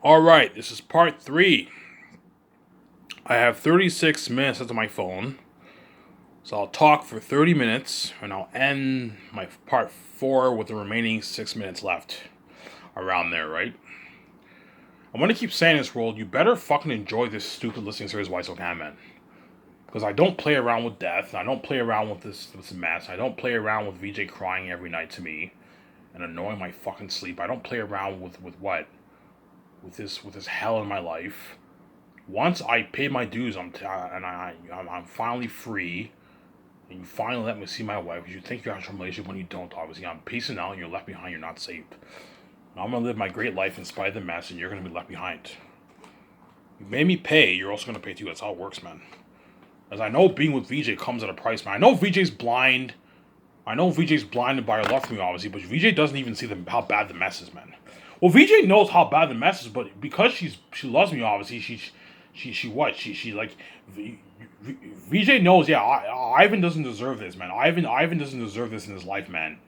Alright, this is part 3. I have 36 minutes onto my phone, so I'll talk for 30 minutes, and I'll end my part 4 with the remaining 6 minutes left. Around there, right? I'm gonna keep saying this, world, you better fucking enjoy this stupid listening series while I still can, man. Because I don't play around with death, I don't play around with this mess, I don't play around with VJ crying every night to me, and annoying my fucking sleep. I don't play around with what? With this hell in my life. Once I paid my dues, I'm finally free, and you finally let me see my wife. Because you think you have a relationship when you don't. Obviously, I'm peacing out, and you're left behind. You're not saved. I'm gonna live my great life in spite of the mess, and you're gonna be left behind. You made me pay. You're also gonna pay too. That's how it works, man. As I know, being with VJ comes at a price, man. I know VJ's blind. I know VJ's blinded by her love for me, obviously, but VJ doesn't even see how bad the mess is, man. Well, VJ knows how bad the mess is, but because she loves me, obviously, she like VJ knows. Yeah, Ivan doesn't deserve this, man. Ivan doesn't deserve this in his life, man.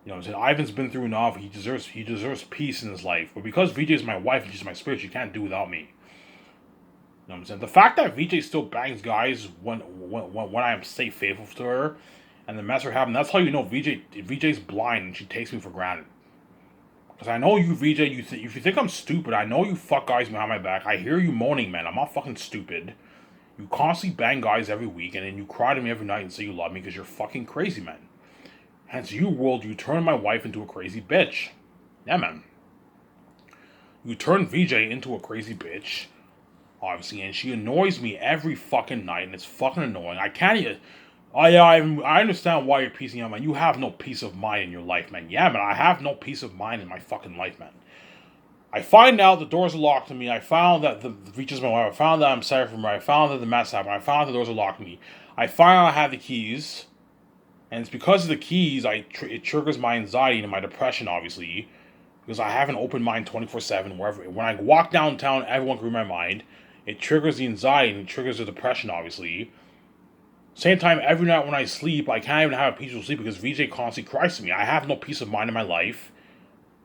You know what I'm saying? Ivan's been through enough. He deserves peace in his life. But because VJ is my wife and she's my spirit, she can't do without me. You know what I'm saying? The fact that VJ still bangs guys when I am stay faithful to her, and the mess are happening, that's how you know VJ's blind and she takes me for granted. Because I know you, VJ, if you think I'm stupid, I know you fuck guys behind my back. I hear you moaning, man. I'm not fucking stupid. You constantly bang guys every week, and then you cry to me every night and say you love me because you're fucking crazy, man. Hence, you, world, you turn my wife into a crazy bitch. Yeah, man. You turn VJ into a crazy bitch, obviously, and she annoys me every fucking night, and it's fucking annoying. I can't even... I understand why you're piecing out, man. You have no peace of mind in your life, man. Yeah, man, I have no peace of mind in my fucking life, man. I find out the doors are locked to me. I found that the reaches my wife. I found that I'm sorry for her. I found that the mess happened. I found that the doors are locked to me. I find out I have the keys, and it's because of the keys it triggers my anxiety and my depression, obviously, because I have an open mind 24/7. Wherever when I walk downtown, everyone can read my mind. It triggers the anxiety and it triggers the depression, obviously. Same time, every night when I sleep, I can't even have a peaceful sleep because VJ constantly cries to me. I have no peace of mind in my life.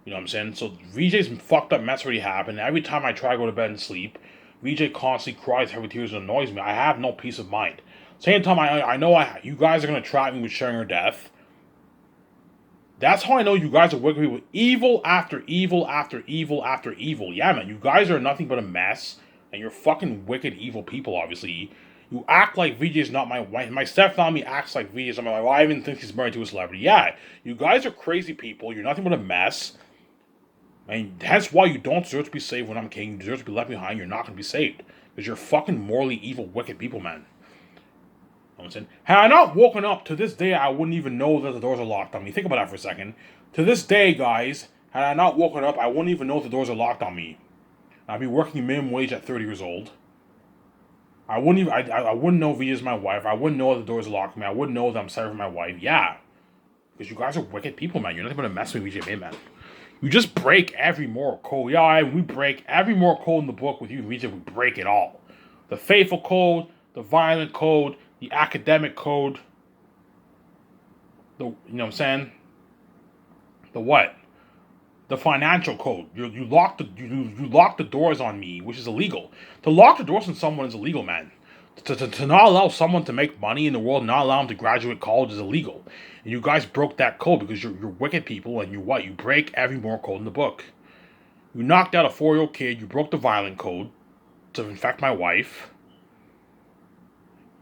You know what I'm saying? So VJ's fucked up mess already happened. Every time I try to go to bed and sleep, VJ constantly cries heavy tears and annoys me. I have no peace of mind. Same time, I know you guys are gonna trap me with sharing her death. That's how I know you guys are working with evil after evil after evil after evil. Yeah, man, you guys are nothing but a mess, and you're fucking wicked evil people. Obviously, you act like VJ is not my wife. My stepfamily acts like VJ is not my wife. I even think he's married to a celebrity. Yeah, you guys are crazy people. You're nothing but a mess. And that's why you don't deserve to be saved when I'm king. You deserve to be left behind. You're not going to be saved. Because you're fucking morally evil, wicked people, man. You know what I'm saying? Had I not woken up, to this day, I wouldn't even know that the doors are locked on me. Think about that for a second. To this day, guys, had I not woken up, I wouldn't even know the doors are locked on me. I'd be working minimum wage at 30 years old. I wouldn't know V is my wife. I wouldn't know the doors are locked on me. I wouldn't know that I'm sorry for my wife. Yeah. Because you guys are wicked people, man. You're nothing but a mess with VJ, man. You just break every moral code. Yeah, we break every moral code in the book with you. We break it all. The faithful code, the violent code, the academic code. You know what I'm saying? The what? The financial code. You lock the doors on me, which is illegal. To lock the doors on someone is illegal, man. To not allow someone to make money in the world, not allow them to graduate college is illegal. And you guys broke that code because you're wicked people, and you break every moral code in the book. You knocked out a 4-year-old kid, you broke the violent code to infect my wife.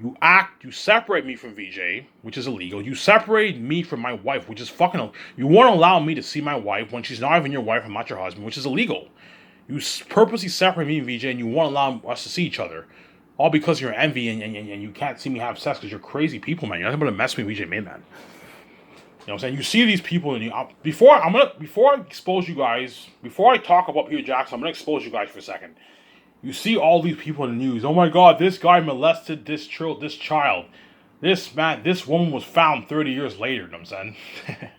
You separate me from VJ, which is illegal. You separate me from my wife, which is fucking, you won't allow me to see my wife when she's not even your wife and not your husband, which is illegal. You purposely separate me and VJ, and you won't allow us to see each other. All because you're envy and you can't see me have sex because you're crazy people, man. You're nothing but a mess with me, VJ, man. You know what I'm saying? You see these people, and before I expose you guys, before I talk about Peter Jackson, I'm gonna expose you guys for a second. You see all these people in the news. Oh my God, this guy molested this child. This woman was found 30 years later. You know what I'm saying? You know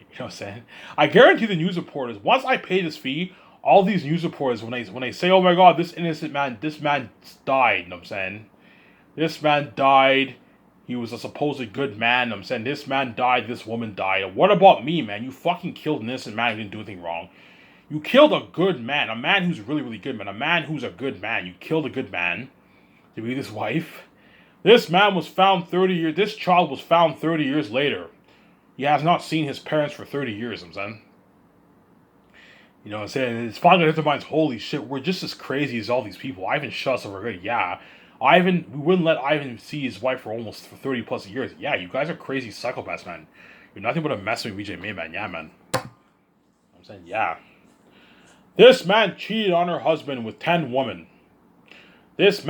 what I'm saying? I guarantee the news reporters, once I pay this fee, all these news reporters, when they say, oh my God, this man died. You know what I'm saying? This man died. He was a supposed good man. You know what I'm saying? This man died. This woman died. What about me, man? You fucking killed an innocent man who didn't do anything wrong. You killed a good man. A man who's really, really good, man. A man who's a good man. You killed a good man to be his wife. This man was found 30 years... This child was found 30 years later. He has not seen his parents for 30 years, I'm saying. You know what I'm saying? It's finally hit their minds, holy shit, we're just as crazy as all these people. Ivan shot us over good. Yeah. We wouldn't let Ivan see his wife for 30 plus years. Yeah, you guys are crazy psychopaths, man. You're nothing but a mess with VJ May, man. Yeah, man. I'm saying, yeah. This man cheated on her husband with 10 women. This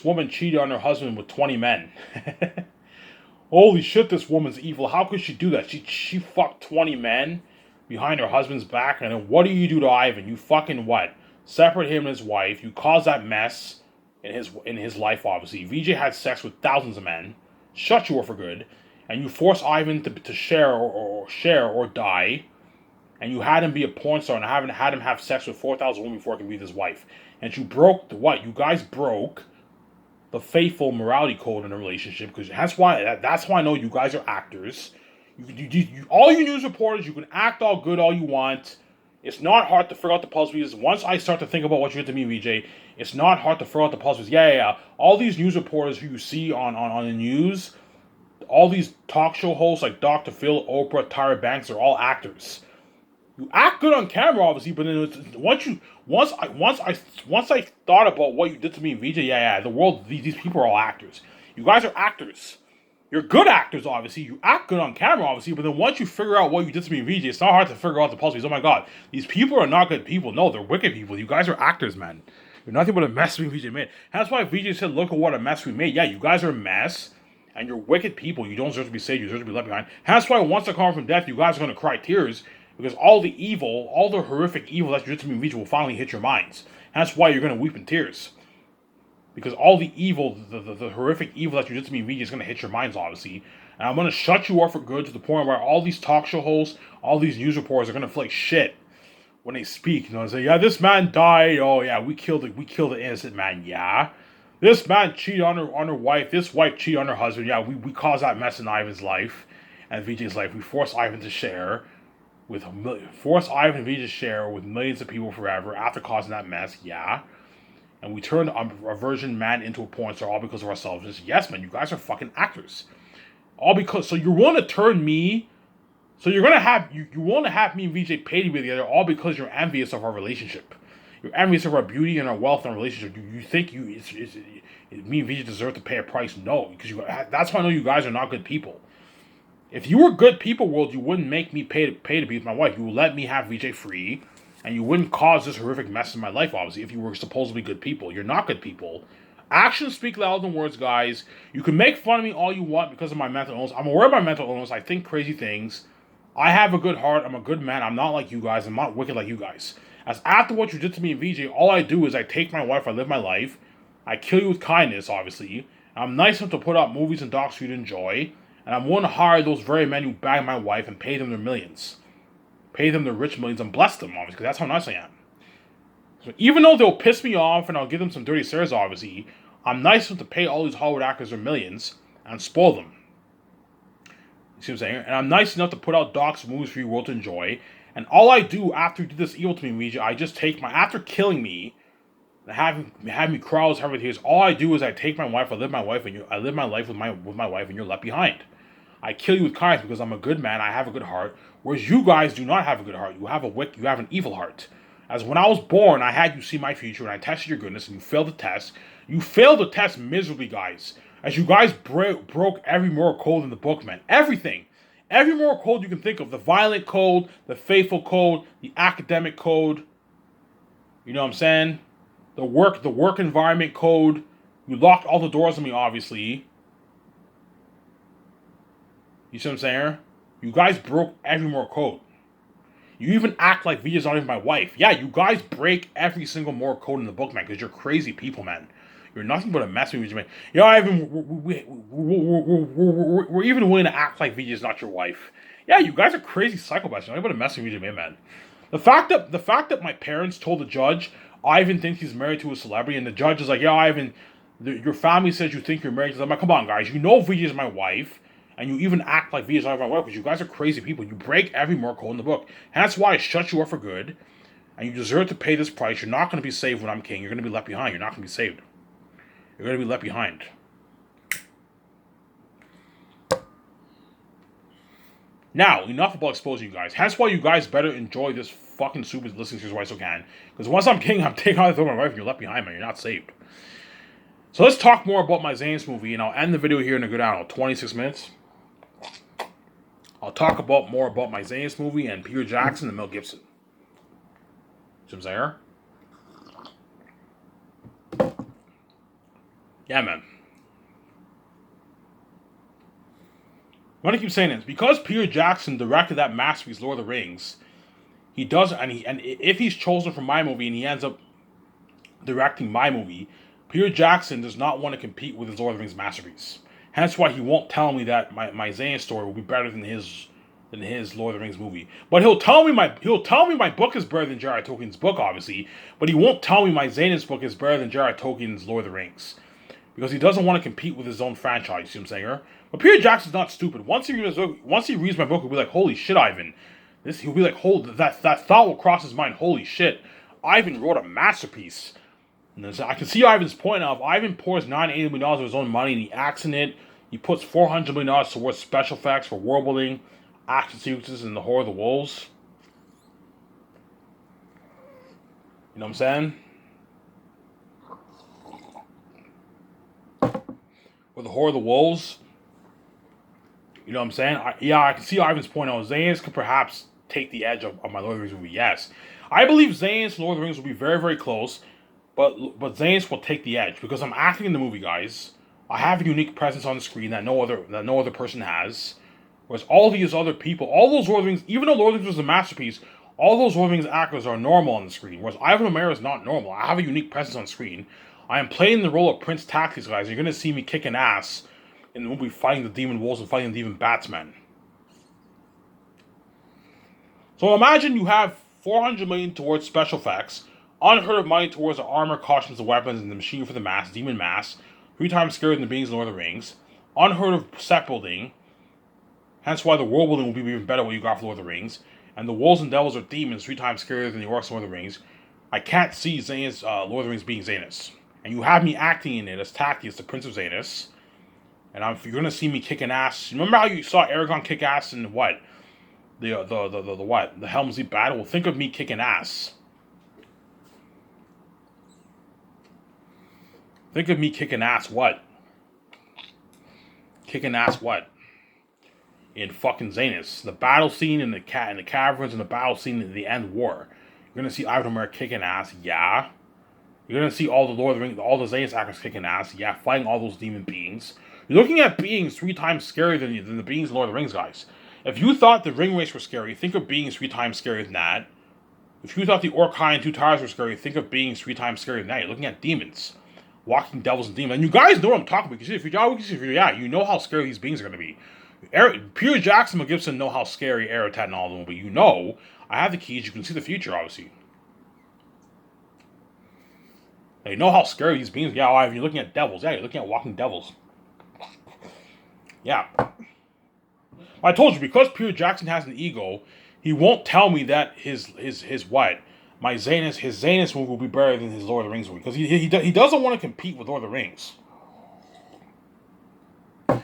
woman cheated on her husband with 20 men. Holy shit, this woman's evil. How could she do that? She fucked 20 men behind her husband's back, and then what do you do to Ivan? You fucking what? Separate him and his wife. You cause that mess in his life, obviously. VJ had sex with thousands of men, shut you off for good, and you force Ivan to share or die, and you had him be a porn star and had him have sex with 4,000 women before he can be his wife. And you broke you guys broke the faithful morality code in a relationship, because that's why I know you guys are actors. All you news reporters, you can act all good all you want. It's not hard to figure out the puzzles. Once I start to think about what you did to me, VJ, it's not hard to figure out the puzzles. Yeah. All these news reporters who you see on the news, all these talk show hosts like Dr. Phil, Oprah, Tyra Banks, are all actors. You act good on camera, obviously, but then once I thought about what you did to me, VJ, the world, these people are all actors. You guys are actors. You're good actors, obviously. You act good on camera, obviously, but then once you figure out what you did to me, VJ, it's not hard to figure out the puzzles. Oh my god, these people are not good people. No, they're wicked people. You guys are actors, man. You're nothing but a mess VJ made. That's why VJ said, look at what a mess we made. Yeah, you guys are a mess, and you're wicked people. You don't deserve to be saved. You deserve to be left behind. That's why once I come from death, you guys are going to cry tears, because all the evil, all the horrific evil that you did to me, VJ, will finally hit your minds. That's why you're going to weep in tears. Because all the evil, the horrific evil that you did to me, VJ, is going to hit your minds, obviously. And I'm going to shut you off for good, to the point where all these talk show hosts, all these news reporters are going to feel like shit when they speak. You know, and say, yeah, this man died. Oh, yeah, we killed an innocent man. Yeah. This man cheated on her wife. This wife cheated on her husband. Yeah, we caused that mess in Ivan's life and VJ's life. We forced Ivan to share with and VJ to share with millions of people forever after causing that mess. Yeah. And we turned a virgin man into a porn star all because of ourselves. Yes, man, you guys are fucking actors. All because, so you're willing to turn me, so you're gonna have, you want to have me and VJ pay to be together all because you're envious of our relationship. You're envious of our beauty and our wealth and our relationship. You think me and VJ deserve to pay a price? No, because that's why I know you guys are not good people. If you were good people, world, you wouldn't make me pay to be with my wife. You would let me have VJ free, and you wouldn't cause this horrific mess in my life, obviously, if you were supposedly good people. You're not good people. Actions speak louder than words, guys. You can make fun of me all you want because of my mental illness. I'm aware of my mental illness. I think crazy things. I have a good heart. I'm a good man. I'm not like you guys. I'm not wicked like you guys. As after what you did to me and VJ, all I do is I take my wife, I live my life. I kill you with kindness, obviously. I'm nice enough to put out movies and docs for you to enjoy. And I'm willing to hire those very men who bag my wife and pay them their millions. Pay them their rich millions and bless them, obviously, because that's how nice I am. So even though they'll piss me off and I'll give them some dirty stares, obviously, I'm nice enough to pay all these Hollywood actors their millions and spoil them. You see what I'm saying? And I'm nice enough to put out docs and movies for you world to enjoy. And all I do after you did this evil to me, VJ, I just take after killing me, and having me cry as everything is, all I do is I take my wife, I live my life with my wife, and you're left behind. I kill you with kindness because I'm a good man, I have a good heart, whereas you guys do not have a good heart. You have an evil heart. As when I was born, I had you see my future, and I tested your goodness, and you failed the test. You failed the test miserably, guys. As you guys broke every moral code in the book, man. Everything. Every moral code you can think of. The violent code, the faithful code, the academic code. You know what I'm saying? The work environment code. You locked all the doors on me, obviously. You see what I'm saying? You guys broke every moral code. You even act like Vita's not even my wife. Yeah, you guys break every single moral code in the book, man, because you're crazy people, man. You're nothing but a mess with Vita, man. You know, we're even willing to act like Vita's not your wife. Yeah, you guys are crazy psychopaths. You're nothing but a mess with Vita, man. The fact that my parents told the judge Ivan thinks he's married to a celebrity, and the judge is like, yeah, Ivan, your family says you think you're married to them. I'm like, come on, guys. You know Vita's my wife. And you even act like Vita's not my wife because you guys are crazy people. You break every moral code in the book. And that's why I shut you up for good. And you deserve to pay this price. You're not going to be saved when I'm king. You're going to be left behind. You're not going to be saved. You're going to be left behind. Now, enough about exposing you guys. Hence why you guys better enjoy this fucking super listening series while I can. Because once I'm king, I'm taking out the throne of my wife and you're left behind, man. You're not saved. So let's talk more about my Zaynus movie, and I'll end the video here in a good, 26 minutes. I'll talk more about my Zaynus movie and Peter Jackson and Mel Gibson. See what I'm saying? Yeah, man. I want to keep saying this because Peter Jackson directed that masterpiece, Lord of the Rings. He does, and if he's chosen for my movie and he ends up directing my movie, Peter Jackson does not want to compete with his Lord of the Rings masterpiece. Hence why he won't tell me that my Zayn story will be better than his Lord of the Rings movie. But he'll tell me my book is better than J.R.R. Tolkien's book, obviously. But he won't tell me my Zaynus book is better than J.R.R. Tolkien's Lord of the Rings. Because he doesn't want to compete with his own franchise, you see what I'm saying? But Peter Jackson's not stupid. Once he reads my book, he'll be like, holy shit, Ivan. He'll be like, that thought will cross his mind, holy shit. Ivan wrote a masterpiece. And I can see Ivan's point now. If Ivan pours $980 million of his own money and he acts in it, he puts $400 million towards special effects for world building, action sequences, and the Horror of the Wolves. You know what I'm saying? Or the Horror of the Wolves. You know what I'm saying? I can see Ivan's point out. Zaynus could perhaps take the edge of my Lord of the Rings movie, yes. I believe Zaynus and Lord of the Rings will be very, very close, but Zaynus will take the edge because I'm acting in the movie, guys. I have a unique presence on the screen that no other person has. Whereas all these other people, all those Lord of the Rings, even though Lord of the Rings was a masterpiece, all those Lord of the Rings actors are normal on the screen. Whereas Ivan O'Mara is not normal. I have a unique presence on screen. I am playing the role of Prince Taxis, guys. You're going to see me kicking ass in the movie fighting the demon wolves and fighting the demon batsmen. So imagine you have $400 million towards special effects, unheard of money towards the armor, costumes, the weapons, and the machine for the mask, demon mask, 3 times scarier than the beings in Lord of the Rings, unheard of set building, hence why the world building will be even better when you got for Lord of the Rings, and the wolves and devils are demons 3 times scarier than the orcs in Lord of the Rings. I can't see Zaynus, Lord of the Rings being Zaynus. And you have me acting in it as Tactius, the Prince of Zaynus. And you're going to see me kicking ass. Remember how you saw Aragorn kick ass in what? The what? The Helm's Deep battle? Well, think of me kicking ass. Think of me kicking ass what? Kicking ass what? In fucking Zaynus. The battle scene in the caverns and the battle scene in the end war. You're going to see Ivan O'Mara kicking ass, yeah. You're going to see all the Lord of the Rings, all the Zaynus actors kicking ass, yeah, fighting all those demon beings. You're looking at beings 3 times scarier than the beings in Lord of the Rings, guys. If you thought the ring race were scary, think of beings 3 times scarier than that. If you thought the Orkai and 2 Towers were scary, think of beings 3 times scarier than that. You're looking at demons. Walking devils and demons. And you guys know what I'm talking about. You know how scary these beings are going to be. Peter Jackson and Gibson know how scary Aratat and all of them will be. You know, I have the keys. You can see the future, obviously. They know how scary these beings are. Yeah, you're looking at devils. Yeah, you're looking at walking devils. Yeah. I told you, because Peter Jackson has an ego, he won't tell me that his what? His Zaynus movie will be better than his Lord of the Rings movie. Because he doesn't want to compete with Lord of the Rings.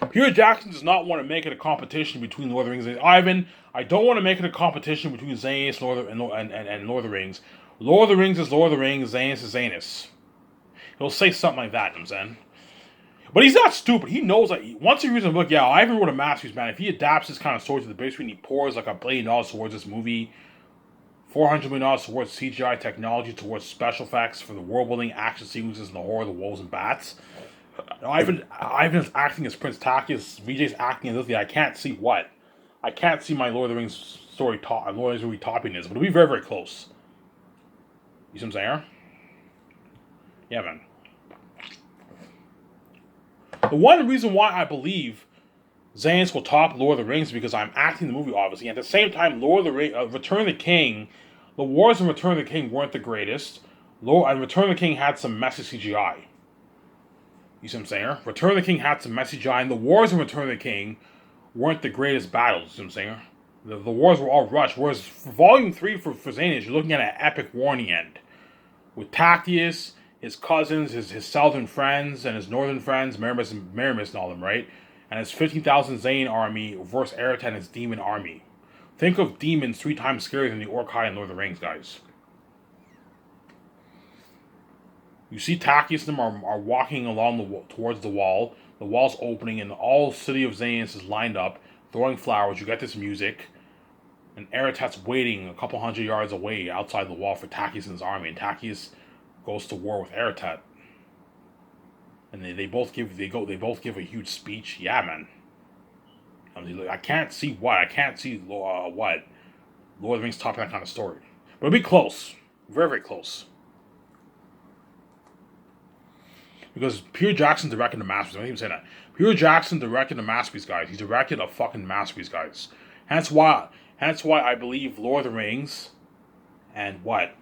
Peter Jackson does not want to make it a competition between Lord of the Rings and Ivan. I don't want to make it a competition between Zaynus and Lord of the Rings. Lord of the Rings is Lord of the Rings, Zaynus is Zaynus. He'll say something like that, you know what I'm saying? But he's not stupid. He knows that once he reads a book, yeah, Ivan wrote a masterpiece, man. If he adapts this kind of story to the big screen, he pours like $1 billion towards this movie, $400 million towards CGI technology, towards special effects for the world building, action sequences, and the Horror of the Wolves and Bats. Ivan's acting as Prince Tacius. Vijay's acting as Lithia. I can't see what. I can't see my Lord of the Rings story Lord of the Rings movie topping this, but it'll be very, very close. You see what I'm saying? Yeah, man. The one reason why I believe Zaynus will top Lord of the Rings is because I'm acting the movie, obviously. And at the same time, Lord of the Rings, Return of the King, the wars in Return of the King weren't the greatest. And Return of the King had some messy CGI. You see what I'm saying? Return of the King had some messy CGI, and the wars in Return of the King weren't the greatest battles. You see what I'm saying? The wars were all rushed. Whereas for Volume 3 for Xanax, you're looking at an epic war in the end. With Tactius, his cousins, his southern friends, and his northern friends, Meramis and all them, right? And his 15,000 Zane army versus Eretat and his demon army. Think of demons 3 times scarier than the Orkai in Lord of the Rings, guys. You see Tactius and them are walking along towards the wall. The wall's opening, and all city of Xanax is lined up, throwing flowers. You get this music. And Eretat's waiting a couple hundred yards away outside the wall for Tactius and his army. And Tactius goes to war with Eretat. And they both give a huge speech. Yeah, man. I mean, I can't see what. I can't see what. Lord of the Rings topping that kind of story. But it'll be close. Very, very close. Because Peter Jackson directed a masterpiece. I don't even say that. Peter Jackson directed a masterpiece, guys. He directed a fucking masterpiece, guys. Hence why I believe Lord of the Rings and what?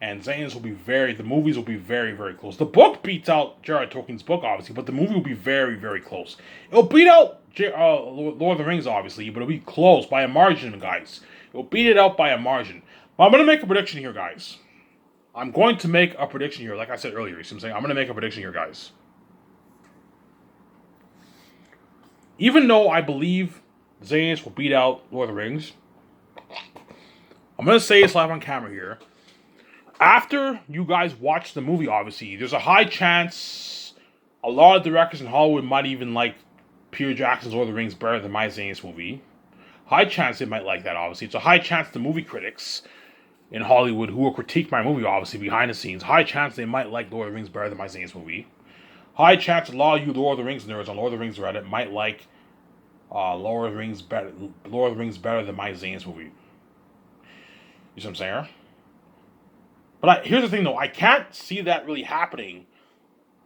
And Xanax will be the movies will be very, very close. The book beats out J.R.R. Tolkien's book, obviously, but the movie will be very, very close. It'll beat out Lord of the Rings, obviously, but it'll be close by a margin, guys. It'll beat it out by a margin. But I'm going to make a prediction here, guys. I'm going to make a prediction here, like I said earlier. You see what I'm saying? I'm going to make a prediction here, guys. Even though I believe Xanax will beat out Lord of the Rings, I'm going to say this live on camera here. After you guys watch the movie, obviously, there's a high chance a lot of directors in Hollywood might even like Peter Jackson's Lord of the Rings better than my Xanax movie. High chance they might like that, obviously. It's a high chance the movie critics in Hollywood who will critique my movie, obviously, behind the scenes. High chance they might like Lord of the Rings better than my Xanax movie. High chance a lot of you Lord of the Rings nerds on Lord of the Rings Reddit might like Lord of the Rings better than my Xanax movie. You see what I'm saying? But here's the thing, though. I can't see that really happening.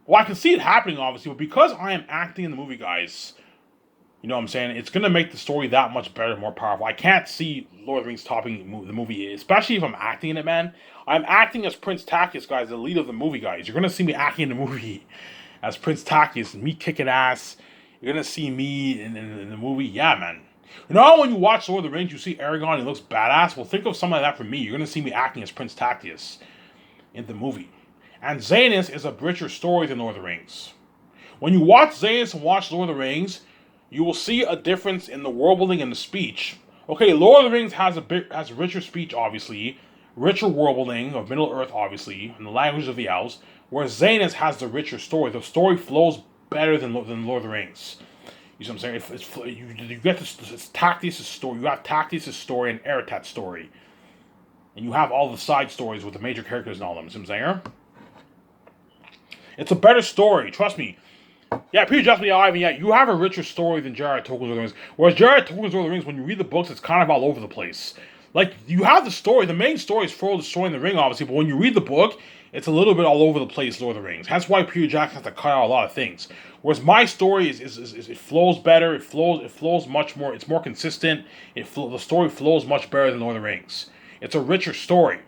Well, I can see it happening, obviously, but because I am acting in the movie, guys, you know what I'm saying? It's going to make the story that much better and more powerful. I can't see Lord of the Rings topping the movie, especially if I'm acting in it, man. I'm acting as Prince Tactius, guys, the lead of the movie, guys. You're going to see me acting in the movie as Prince Tactius, and me kicking ass. You're going to see me in the movie. Yeah, man. You know when you watch Lord of the Rings, you see Aragorn, he looks badass? Well, think of something like that for me. You're going to see me acting as Prince Tactius in the movie. And Xanax is a richer story than Lord of the Rings. When you watch Xanax and watch Lord of the Rings, you will see a difference in the world building and the speech. Okay, Lord of the Rings has a richer speech, obviously, richer world building of Middle Earth, obviously, and the language of the elves, whereas Xanax has the richer story. The story flows better than Lord of the Rings. You see what I'm saying? You get this Tactius' story. You have Tactius' story and Eretat's story. And you have all the side stories with the major characters and all them. You see what I'm saying? It's a better story, trust me. Yeah, Peter Jackson, Ivan, yeah, you have a richer story than J.R.R. Tolkien's Lord of the Rings. Whereas J.R.R. Tolkien's Lord of the Rings, when you read the books, it's kind of all over the place. Like, you have the story, the main story is Frodo destroying the ring, obviously, but when you read the book, it's a little bit all over the place, Lord of the Rings. That's why Peter Jackson has to cut out a lot of things. Whereas my story is it flows better, it flows much more, it's more consistent, the story flows much better than Lord of the Rings. It's a richer story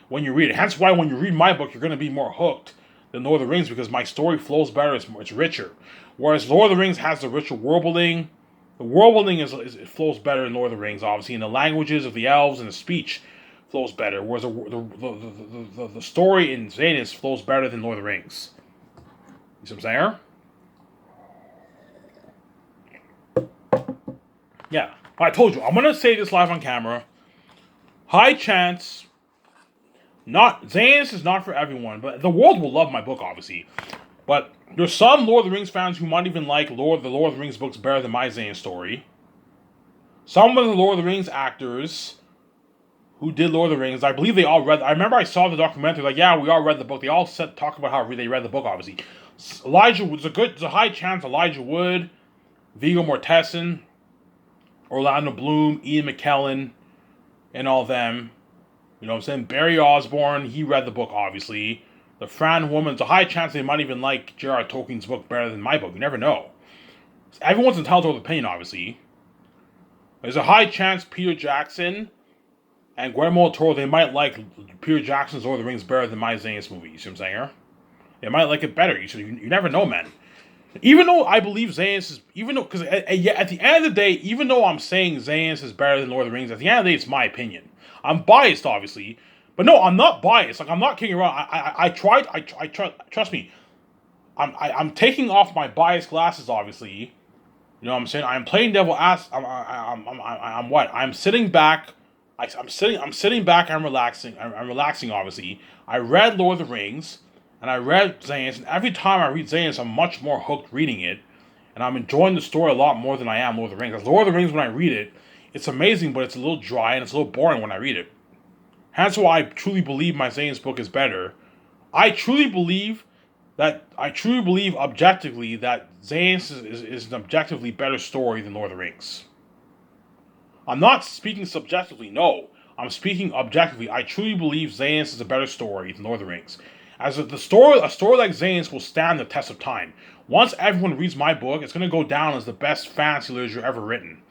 when you read it. Hence why when you read my book, you're going to be more hooked than Lord of the Rings, because my story flows better, it's richer. Whereas Lord of the Rings has the richer world building. The world building it flows better in Lord of the Rings, obviously, and the languages of the elves and the speech flows better. Whereas the story in Xanax flows better than Lord of the Rings. You see what I'm saying? Yeah, I told you. I'm gonna say this live on camera. High chance. Xanax is not for everyone, but the world will love my book, obviously. But there's some Lord of the Rings fans who might even like the Lord of the Rings books better than my Xanax story. Some of the Lord of the Rings actors who did Lord of the Rings, I believe they all read. I remember I saw the documentary. Like, yeah, we all read the book. They all talk about how they read the book. Obviously, there's a high chance Elijah Wood, Viggo Mortensen, Orlando Bloom, Ian McKellen, and all them. You know what I'm saying? Barry Osborne, he read the book, obviously. The Fran woman, there's a high chance they might even like J.R.R. Tolkien's book better than my book. You never know. Everyone's entitled to their opinion, obviously. There's a high chance Peter Jackson and Guillermo del Toro, they might like Peter Jackson's Lord of the Rings better than my Xanax movie. You see what I'm saying? They might like it better. You never know, man. Even though I believe Xanax is, even though, because at the end of the day, even though I'm saying Xanax is better than Lord of the Rings, at the end of the day, it's my opinion. I'm biased, obviously, but no, I'm not biased. Like I'm not kidding around. I tried. Trust me. I'm taking off my biased glasses, obviously. You know what I'm saying? I'm playing devil ass. I'm what? I'm sitting back. I'm sitting back. I'm relaxing. I'm relaxing. Obviously, I read Lord of the Rings, and I read Xanax. And every time I read Xanax, I'm much more hooked reading it, and I'm enjoying the story a lot more than I am Lord of the Rings. Because Lord of the Rings, when I read it, it's amazing, but it's a little dry and it's a little boring when I read it. That's why I truly believe my Xanax book is better. I truly believe objectively that Xanax is an objectively better story than Lord of the Rings. I'm not speaking subjectively, no. I'm speaking objectively. I truly believe Xanax is a better story than Lord of the Rings. As a story like Xanax will stand the test of time. Once everyone reads my book, it's going to go down as the best fantasy literature ever written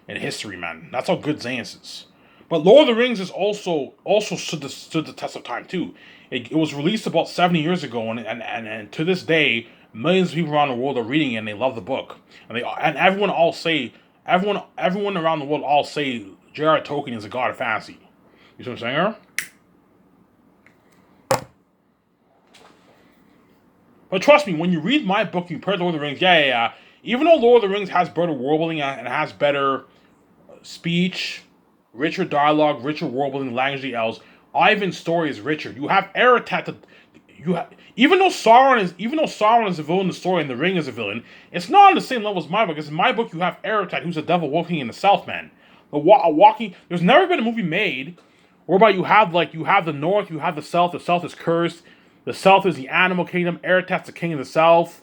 in history, man. That's how good Xanax is. But Lord of the Rings is also stood the test of time too. It was released about 70 years ago, and to this day, millions of people around the world are reading it and they love the book. And everyone around the world all say J.R.R. Tolkien is a god of fantasy. You see what I'm saying? But trust me, when you read my book, you compare Lord of the Rings. Yeah. Even though Lord of the Rings has better world building and has better speech, richer dialogue, richer world building, language of the elves, Ivan's story is richer. You have Aratat. Even though Sauron is a villain in the story and the Ring is a villain, it's not on the same level as my book. Because in my book, you have Aratat, who's a devil walking in the South, man. Walking. There's never been a movie made whereby you have the North, you have the South. The South is cursed. The South is the animal kingdom. Aratat's the king of the South.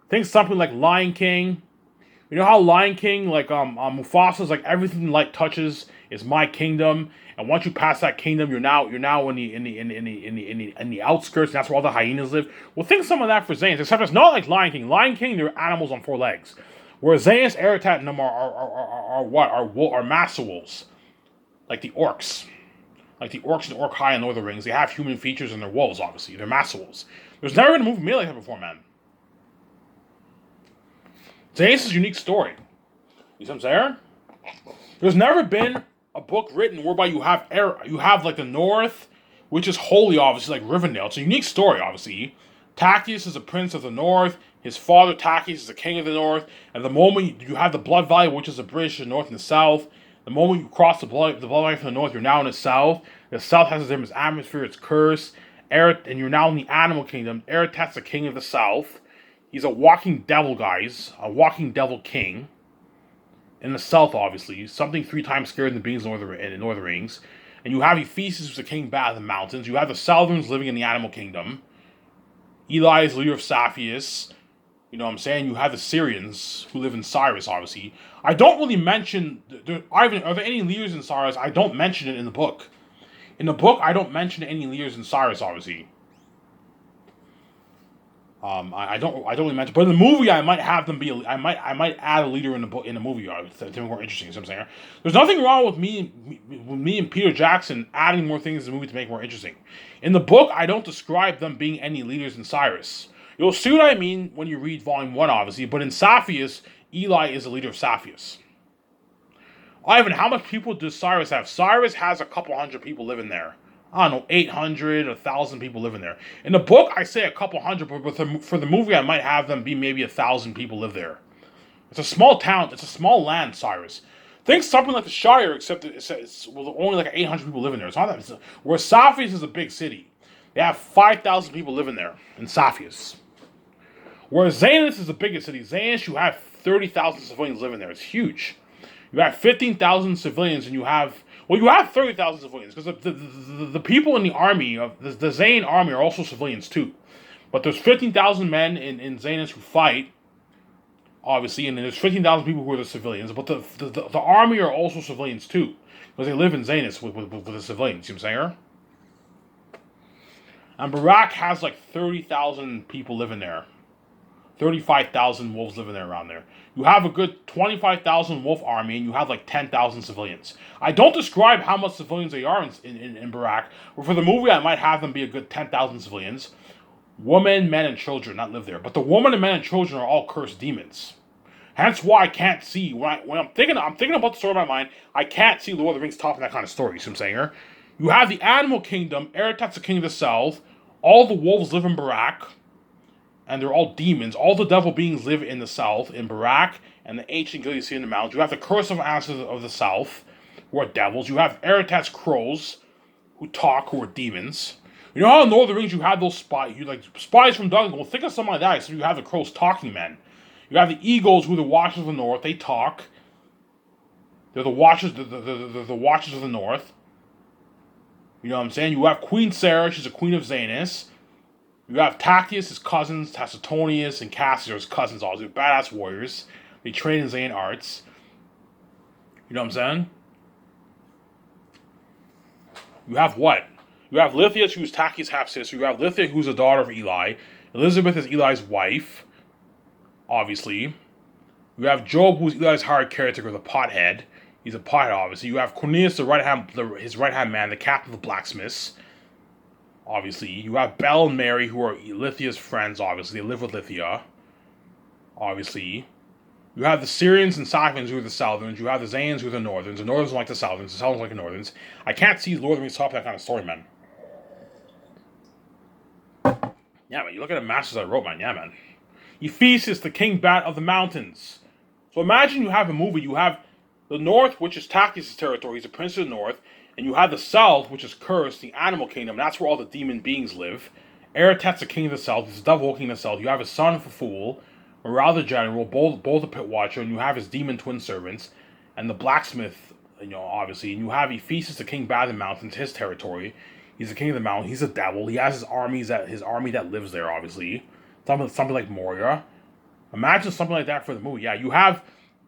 Think something like Lion King. You know how Lion King, like Mufasa's, like everything light touches is my kingdom, and once you pass that kingdom, you're now in the outskirts. And that's where all the hyenas live. Well, think some of that for Xanax, except it's not like Lion King. Lion King, they're animals on four legs, whereas Xanax, Aratat, and them are master wolves, like the orcs. Like the orcs and Orc-hai and Lord of the Rings, they have human features and they're wolves, obviously. They're master wolves. There's never been a movie made like that before, man. Xanax's unique story. You see what I'm saying? There's never been a book written whereby you have like the North, which is holy, obviously, like Rivendell. It's a unique story, obviously. Tacitus is a prince of the North. His father, Tacitus, is the king of the North. And the moment you have the Blood Valley, which is the British, the North and the South, the moment you cross the Blood Valley from the North, you're now in the South. The South has its atmosphere, it's cursed. And you're now in the Animal Kingdom. Aratat's the king of the South. He's a walking devil, guys. A walking devil king. In the South, obviously. Something 3 times scarier than the beings in Lord of the Rings. And you have Ephesus, who's the king bat of the mountains. You have the Southrons living in the Animal Kingdom. Eli is the leader of Saphius. You know what I'm saying? You have the Syrians, who live in Cyrus, obviously. I don't really mention... Ivan, are there any leaders in Cyrus? I don't mention it in the book. In the book, I don't mention any leaders in Cyrus, obviously. I don't really mention, but in the movie I might have them be. I might add a leader in the book in the movie to make it more interesting. You know what I'm saying? There's nothing wrong with me and Peter Jackson adding more things in the movie to make it more interesting. In the book, I don't describe them being any leaders in Cyrus. You'll see what I mean when you read Volume 1, obviously. But in Saphius, Eli is the leader of Saphius. Ivan, how much people does Cyrus have? Cyrus has a couple hundred people living there. I don't know, 800, 1,000 people living there. In the book, I say a couple hundred, but for the movie, I might have them be maybe 1,000 people live there. It's a small town. It's a small land, Cyrus. Think something like the Shire, except it's only like 800 people living there. It's not that. Whereas Saphius is a big city. They have 5,000 people living there in Saphius. Whereas Xanax is the biggest city. Xanax, you have 30,000 civilians living there. It's huge. You have 15,000 civilians, and you have 30,000 civilians, because the people in the army, of the Xan army, are also civilians too. But there's 15,000 men in Xanax who fight, obviously, and then there's 15,000 people who are the civilians, but the army are also civilians too, because they live in Xanax with the civilians, you know what I'm saying? And Barak has like 30,000 people living there. 35,000 wolves living there around there. You have a good 25,000 wolf army, and you have like 10,000 civilians. I don't describe how much civilians they are in Barak, but for the movie, I might have them be a good 10,000 civilians. women, men, and children that live there. But the women and men and children are all cursed demons. Hence why I can't see when I'm thinking about the story in my mind. I can't see Lord of the Rings topping that kind of story. You see what I'm saying here? You have the animal kingdom, Eretz the king of the south. All the wolves live in Barak, and they're all demons. All the devil beings live in the south, in Barak, and the ancient Gilead in the mountains. You have the curse of ancestors of the south, who are devils. You have Eretz crows, who talk, who are demons. You know how in Lord of the Rings you have those spies, spies from Duggan. Well, think of something like that. So you have the crows talking men. You have the eagles, who are the watchers of the north. They talk. They're the watchers. The watchers of the north. You know what I'm saying? You have Queen Sarah. She's a queen of Xanis. You have Tactius, his cousins, Tacitonius, and Cassius, his cousins. All these badass warriors. They train in Xan arts. You know what I'm saying? You have what? You have Lithia, who's Tactius' half-sister. You have Lithia, who's the daughter of Eli. Elizabeth is Eli's wife. Obviously. You have Job, who's Eli's hired caretaker, the pothead. He's a pothead, obviously. You have Cornelius, his right-hand man, the captain of the blacksmiths. Obviously. You have Belle and Mary, who are Lithia's friends, obviously. They live with Lithia. Obviously. You have the Syrians and Saxons, who are the Southerns. You have the Zanes, who are the Northerns. The Northerns like the Southerns. The Southerns like the Northerns. I can't see Lord of the Rings top that kind of story, man. Yeah, man. You look at the masters I wrote, man. Yeah, man. Ephesus, the king bat of the mountains. So imagine you have a movie. You have the north, which is Tactius' territory. He's a prince of the north. And you have the south, which is cursed, the animal kingdom. That's where all the demon beings live. Eretet's the king of the south. He's the devil king of the south. You have his son of a fool. Morale the general, both the pit watcher. And you have his demon twin servants. And the blacksmith, obviously. And you have Ephesus, the king bat of the mountains, his territory. He's the king of the mountain. He's a devil. He has his army that lives there, obviously. Something like Moria. Imagine something like that for the movie. Yeah, you have,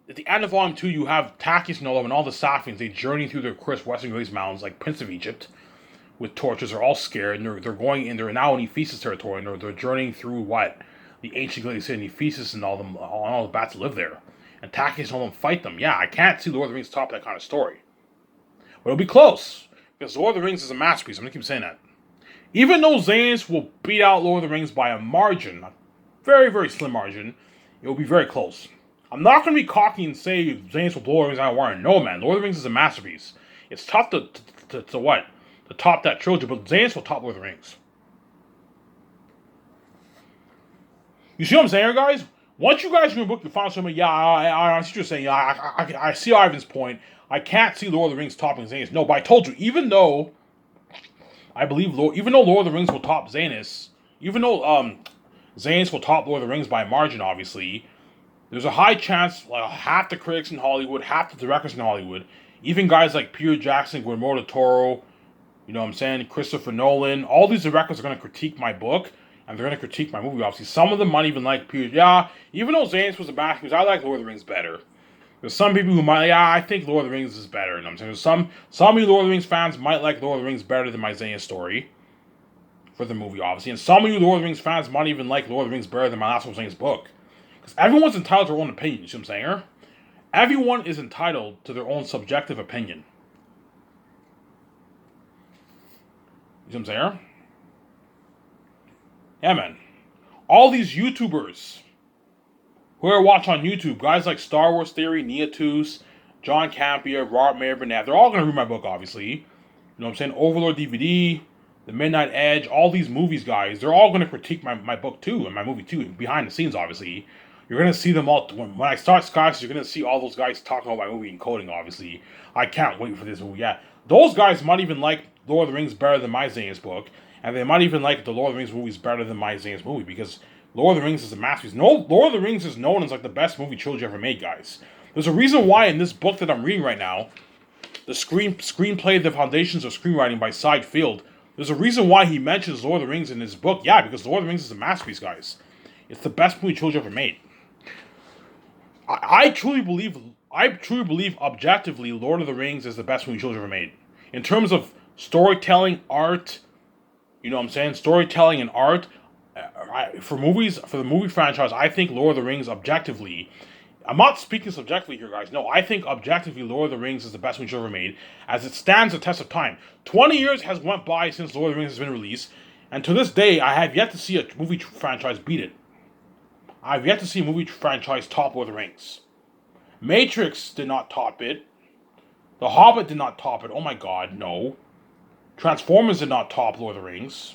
at the end of Volume 2, you have Tactius Nolan and all the Safians. They journey through the cursed Western Greece mountains like Prince of Egypt with torches. They're all scared, and they're now in Ephesus territory, and they're journeying through what? The ancient Greek city, Ephesus, and all the bats live there. And Tactius Nolan fight them. Yeah, I can't see Lord of the Rings top that kind of story. But it'll be close, because Lord of the Rings is a masterpiece. I'm going to keep saying that. Even though Xanis will beat out Lord of the Rings by a margin, a very, very slim margin, it will be very close. I'm not going to be cocky and say Xanis will blow Lord of the Rings out of the water. No, man. Lord of the Rings is a masterpiece. It's tough to what? To top that trilogy, but Xanis will top Lord of the Rings. You see what I'm saying here, guys? Once you guys read the book, you find something, yeah, I see what you're saying. Yeah, I see Ivan's point. I can't see Lord of the Rings topping Xanis. No, but I told you, even though Lord of the Rings will top Xanis, even though Xanis will top Lord of the Rings by a margin, obviously, there's a high chance, like half the critics in Hollywood, half the directors in Hollywood, even guys like Peter Jackson, Guillermo del Toro, you know what I'm saying, Christopher Nolan, all these directors are going to critique my book, and they're going to critique my movie, obviously. Some of them might even like Peter, even though Xanis was a masterpiece, I like Lord of the Rings better. There's some people who might, I think Lord of the Rings is better. You know what I'm saying? Some of you Lord of the Rings fans might like Lord of the Rings better than my Xanis story. For the movie, obviously. And some of you Lord of the Rings fans might even like Lord of the Rings better than my Last of Xanis book. Because everyone's entitled to their own opinion, you see what I'm saying here? Everyone is entitled to their own subjective opinion. You see what I'm saying here? Yeah, man. All these YouTubers who are watching on YouTube, guys like Star Wars Theory, Neatus, John Campia, Robert Mayer Burnett, they're all going to read my book, obviously. You know what I'm saying? Overlord DVD, The Midnight Edge, all these movies, guys, they're all going to critique my book too, and my movie too, behind the scenes, obviously. You're going to see them all, when I start Scotch, you're going to see all those guys talking about my movie and coding, obviously. I can't wait for this movie, yeah. Those guys might even like Lord of the Rings better than my Xanis book, and they might even like the Lord of the Rings movies better than my Xanis movie, because Lord of the Rings is a masterpiece. No, Lord of the Rings is known as like the best movie trilogy ever made, guys. There's a reason why in this book that I'm reading right now, the screenplay, The Foundations of Screenwriting by Side Field, there's a reason why he mentions Lord of the Rings in his book. Yeah, because Lord of the Rings is a masterpiece, guys. It's the best movie trilogy ever made. I truly believe objectively Lord of the Rings is the best movie trilogy ever made. In terms of storytelling, art, you know what I'm saying? Storytelling and art. For the movie franchise, I think Lord of the Rings objectively, I'm not speaking subjectively here, guys. No, I think objectively Lord of the Rings is the best movie ever made, as it stands the test of time. 20 years has went by since Lord of the Rings has been released, And to this day, I have yet to see a movie franchise beat it. I've yet to see a movie franchise top Lord of the Rings. Matrix did not top it. The Hobbit did not top it. Oh my god, no. Transformers did not top Lord of the Rings.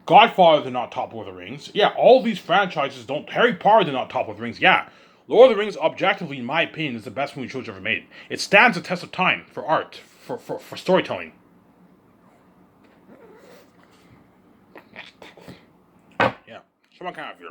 Godfather did not top Lord of the Rings. Yeah, all these franchises don't. Harry Potter did not top Lord of the Rings. Yeah, Lord of the Rings, objectively, in my opinion, is the best movie trilogy ever made. It stands the test of time for art, for storytelling. Yeah, so what kind of here?